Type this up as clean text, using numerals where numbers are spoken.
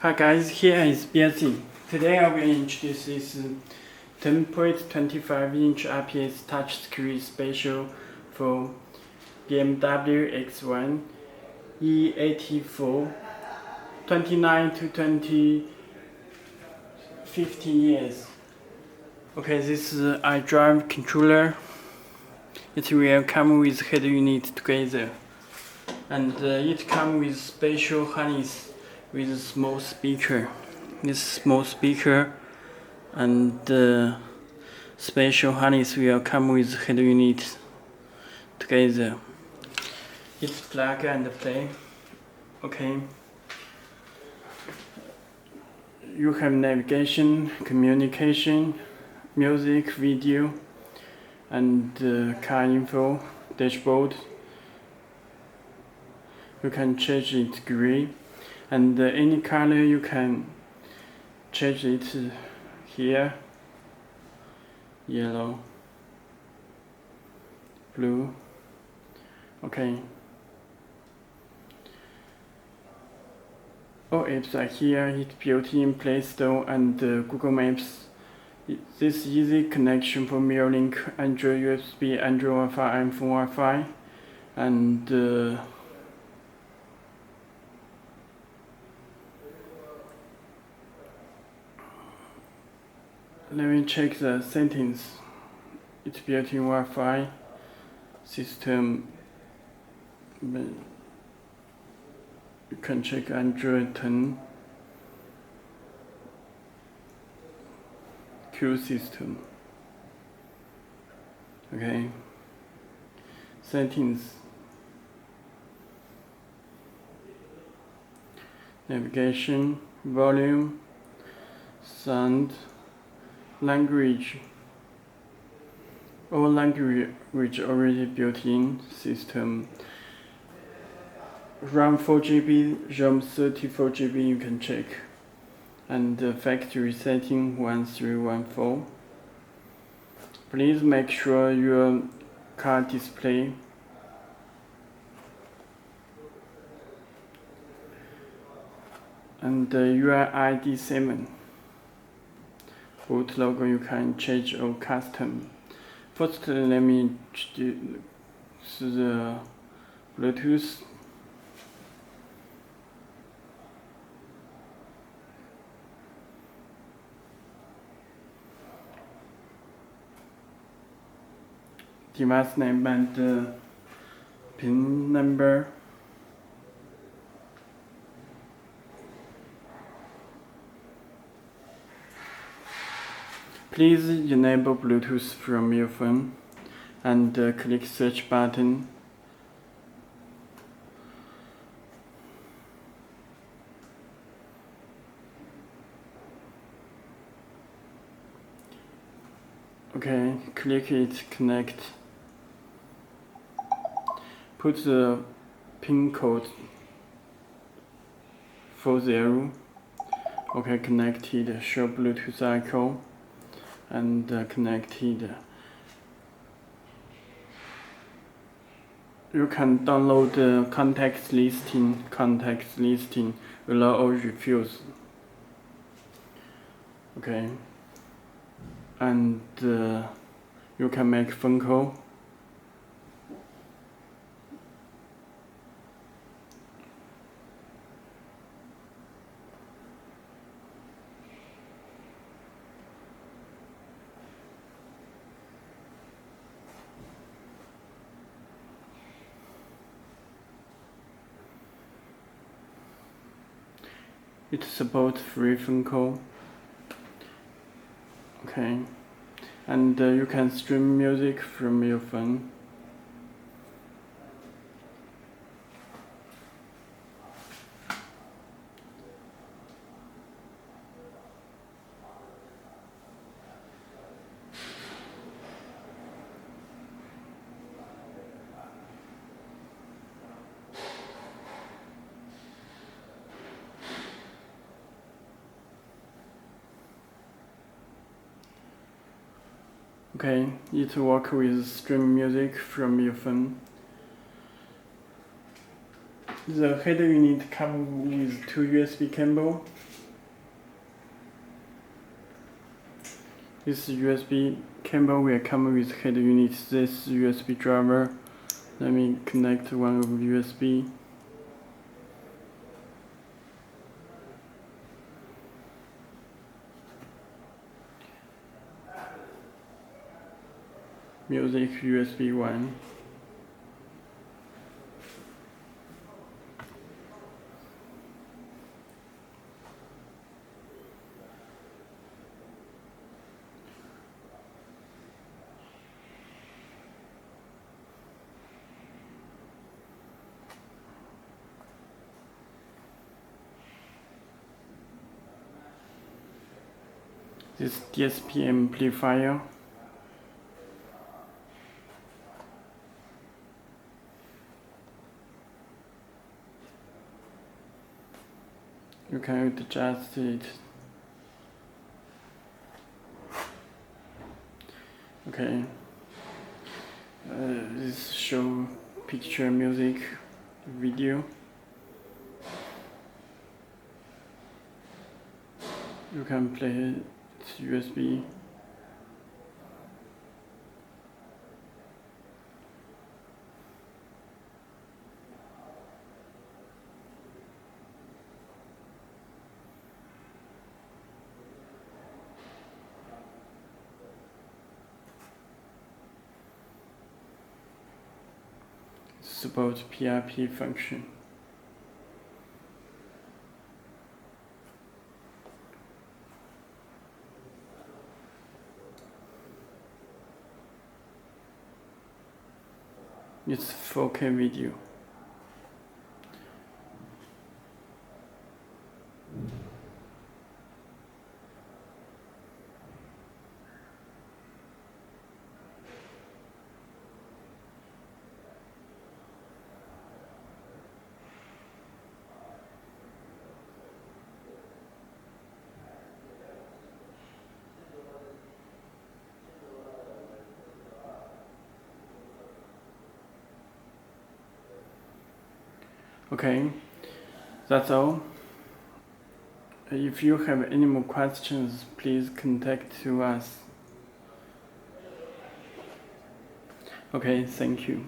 Hi guys, here is Belsee. Today I will introduce this 10.25-inch IPS touchscreen special for BMW X1 E84 29 to 15 years. Okay, this is iDrive controller. It will come with head unit together, and it comes with special harness with a small speaker. This small speaker and special harness will come with head unit together. It's plug and play. Okay. You have navigation, communication, music, video, and car info, dashboard. You can change it gray, and any color you can change it here. Yellow, blue. Okay. All apps are here. It's built in Play Store and Google Maps. This easy connection for Mirrorlink, Android USB, Android Wi-Fi, iPhone Wi-Fi, and let me check the settings. It's built-in Wi-Fi system. You can check Android 10 Q system. Okay. Settings. Navigation, volume, sound, language. All language already built in system. RAM 4GB, ROM 34GB you can check. And factory setting 1314. Please make sure your car display and UID 7. Boot logo you can change or custom. First, let me introduce the Bluetooth. Device name and pin number. Please enable Bluetooth from your phone and click search button. Okay, click it, connect. Put the pin code 40. Okay, connected. Show Bluetooth icon and connected. You can download the contact listing, allow or refuse. Okay, and you can make phone call. It supports free phone call. Okay, and you can stream music from your phone. Okay, it works with stream music from your phone. The header unit comes with two USB cables This USB cable will come with head unit. This USB driver. Let me connect one of USB. Music USB 1. This DSP amplifier. You can adjust it. Okay. This show picture, music, video. You can play it USB. Support PRP function. It's 4K video. Okay, that's all. If you have any more questions, please contact to us. Okay, thank you.